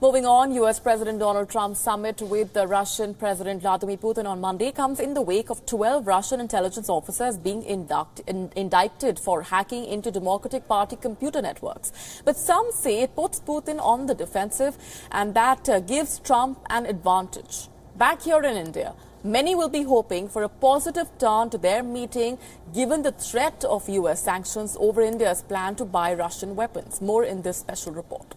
Moving on, U.S. President Donald Trump's summit with the Russian President Vladimir Putin on Monday comes in the wake of 12 Russian intelligence officers being indicted for hacking into Democratic Party computer networks. But some say it puts Putin on the defensive and that gives Trump an advantage. Back here in India, many will be hoping for a positive turn to their meeting given the threat of U.S. sanctions over India's plan to buy Russian weapons. More in this special report.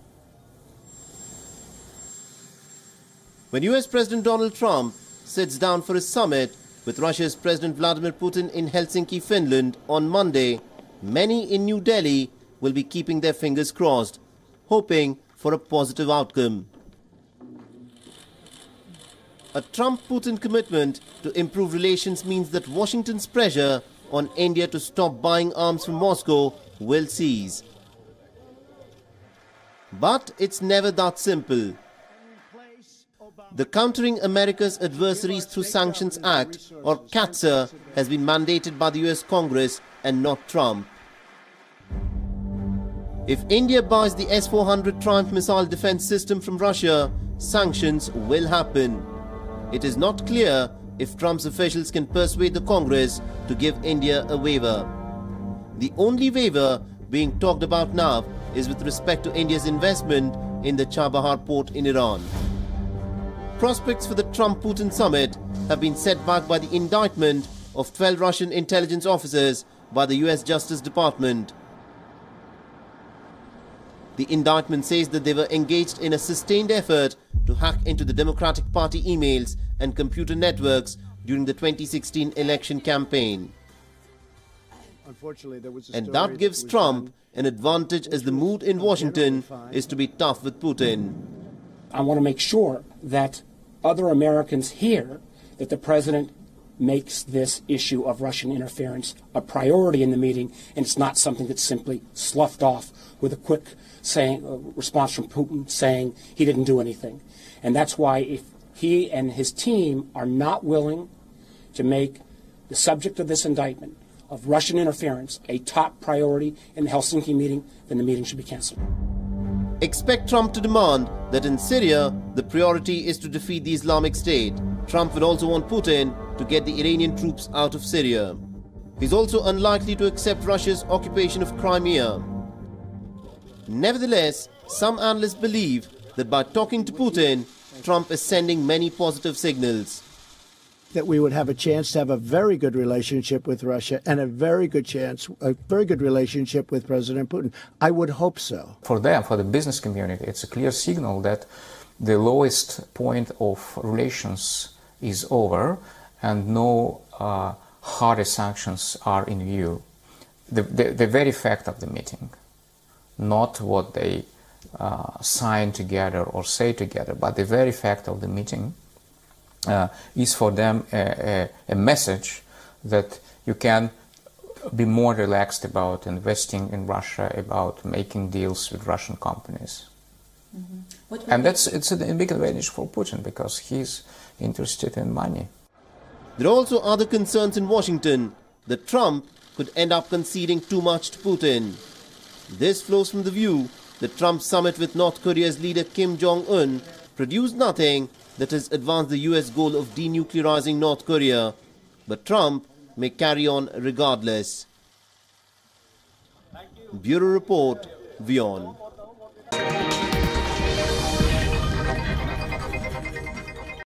When US President Donald Trump sits down for a summit with Russia's President Vladimir Putin in Helsinki, Finland on Monday, many in New Delhi will be keeping their fingers crossed, hoping for a positive outcome. A Trump-Putin commitment to improve relations means that Washington's pressure on India to stop buying arms from Moscow will cease. But it's never that simple. The Countering America's Adversaries Through Sanctions Act, or CAATSA, has been mandated by the US Congress and not Trump. If India buys the S-400 Triumph missile defense system from Russia, sanctions will happen. It is not clear if Trump's officials can persuade the Congress to give India a waiver. The only waiver being talked about now is with respect to India's investment in the Chabahar port in Iran. Prospects for the Trump-Putin summit have been set back by the indictment of 12 Russian intelligence officers by the US Justice Department. The indictment says that they were engaged in a sustained effort to hack into the Democratic Party emails and computer networks during the 2016 election campaign. And that gives Trump an advantage as the mood in Washington is to be tough with Putin. I want to make sure that other Americans hear that the president makes this issue of Russian interference a priority in the meeting, and it's not something that's simply sloughed off with a quick response from Putin saying he didn't do anything. And that's why if he and his team are not willing to make the subject of this indictment of Russian interference a top priority in the Helsinki meeting, then the meeting should be canceled. Expect Trump to demand that in Syria, the priority is to defeat the Islamic State. Trump will also want Putin to get the Iranian troops out of Syria. He's also unlikely to accept Russia's occupation of Crimea. Nevertheless, some analysts believe that by talking to Putin, Trump is sending many positive signals. That we would have a chance to have a very good relationship with Russia and a very good relationship with President Putin. I would hope so. For them, for the business community, it's a clear signal that the lowest point of relations is over and no harder sanctions are in view. The very fact of the meeting, not what they sign together or say together, but the very fact of the meeting is for them a message that you can be more relaxed about investing in Russia, about making deals with Russian companies. Mm-hmm. And it's a big advantage for Putin because he's interested in money. There are also other concerns in Washington that Trump could end up conceding too much to Putin. This flows from the view that Trump's summit with North Korea's leader Kim Jong-un produced nothing that has advanced the US goal of denuclearizing North Korea, but Trump may carry on regardless. Bureau Report, WION.